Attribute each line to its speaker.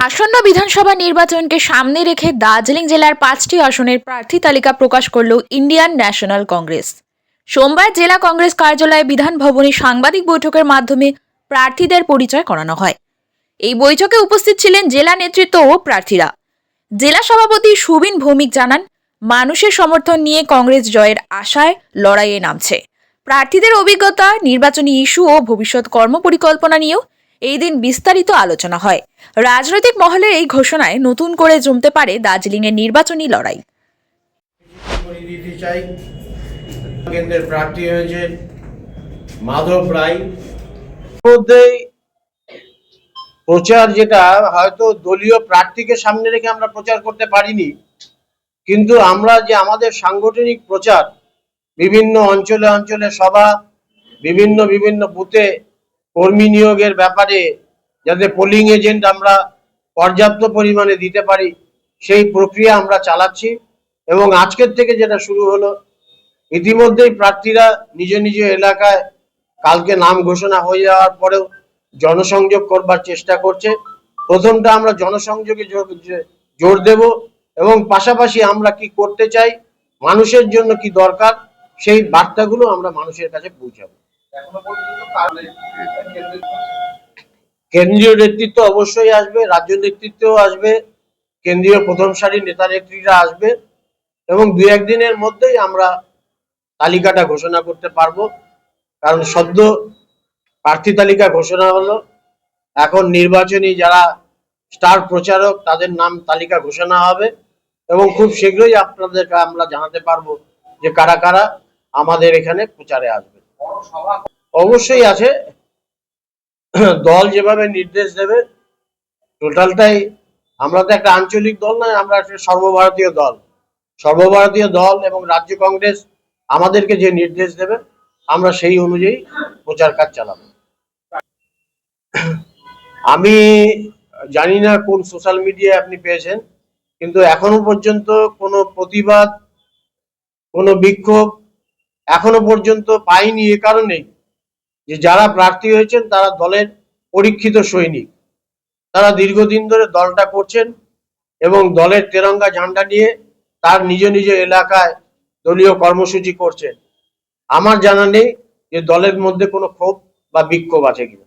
Speaker 1: আসন্ন বিধানসভা নির্বাচনকে সামনে রেখে দার্জিলিং জেলার 5টি আসনের প্রার্থী তালিকা প্রকাশ করল ইন্ডিয়ান ন্যাশনাল কংগ্রেস। সোমবার জেলা কংগ্রেস কার্যালয়ে বিধান ভবনে সাংবাদিক বৈঠকের মাধ্যমে প্রার্থীদের পরিচয় করানো হয়। এই বৈঠকে উপস্থিত ছিলেন জেলা নেতৃত্ব ও প্রার্থীরা। জেলা সভাপতি সুবিন ভৌমিক জানান, মানুষের সমর্থন নিয়ে কংগ্রেস জয়ের আশায় লড়াইয়ে নামছে। প্রার্থীদের অভিজ্ঞতা, নির্বাচনী ইস্যু ও ভবিষ্যৎ কর্মপরিকল্পনা নিয়েও এই দিন বিস্তারিত আলোচনা হয়। রাজনৈতিক মহলের এই ঘোষণায় নতুন করে জমতে পারে দার্জিলিংয়ের নির্বাচনী লড়াই।
Speaker 2: কেন্দ্রের প্রার্থী হয়েছেন মাধব রায়। মধ্যেই প্রচার, যেটা হয়তো দলীয় প্রার্থীকে সামনে রেখে আমরা প্রচার করতে পারিনি, কিন্তু আমরা যে আমাদের সাংগঠনিক প্রচার, বিভিন্ন অঞ্চলে অঞ্চলে সভা, বিভিন্ন বুথে কর্মী নিয়োগের ব্যাপারে যাতে পোলিং এজেন্ট আমরা পর্যাপ্ত পরিমাণে দিতে পারি, সেই প্রক্রিয়া আমরা চালাচ্ছি। এবং আজকের থেকে যেটা শুরু হলো, ইতিমধ্যেই প্রার্থীরা নিজ নিজ এলাকায় কালকে নাম ঘোষণা হয়ে যাওয়ার পরেও জনসংযোগ করবার চেষ্টা করছে। প্রথমটা আমরা জনসংযোগে জোর দেব এবং পাশাপাশি আমরা কি করতে চাই, মানুষের জন্য কি দরকার, সেই বার্তাগুলো আমরা মানুষের কাছে পৌঁছাবো। কেন্দ্রীয় নেতৃত্ব অবশ্যই আসবে, রাজ্য নেতৃত্বও আসবে, কেন্দ্রীয় প্রথম সারির নেতা নেত্রীরা আসবে এবং দু একদিনের মধ্যেই আমরা তালিকাটা ঘোষণা করতে পারবো। কারণ সদ্য প্রার্থী তালিকা ঘোষণা হলো, এখন নির্বাচনী যারা স্টার প্রচারক তাদের নাম তালিকা ঘোষণা হবে এবং খুব শীঘ্রই আপনাদেরকে আমরা জানাতে পারবো যে কারা কারা আমাদের এখানে প্রচারে আসবে। অবশ্যই আছে, দল যেভাবে নির্দেশ দেবে টোটালটাই। আমরা তো একটা আঞ্চলিক দল নয়, আমরা একটা সর্বভারতীয় দল এবং রাজ্য কংগ্রেস আমাদেরকে যে নির্দেশ দেবে আমরা সেই অনুযায়ী প্রচার কাজ চালাবো। আমি জানি না কোন সোশ্যাল মিডিয়ায় আপনি পেয়েছেন, কিন্তু এখনো পর্যন্ত কোনো প্রতিবাদ, কোনো বিক্ষোভ এখনো পর্যন্ত পাইনি। এ কারণেই যে যারা প্রার্থী হয়েছেন তারা দলের পরীক্ষিত সৈনিক, তারা দীর্ঘদিন ধরে দলটা করছেন এবং দলের তেরঙ্গা ঝান্ডা নিয়ে তার নিজ নিজ এলাকায় দলীয় কর্মসূচি করছেন। আমার জানা নেই যে দলের মধ্যে কোনো ক্ষোভ বা বিক্ষোভ আছে কিনা।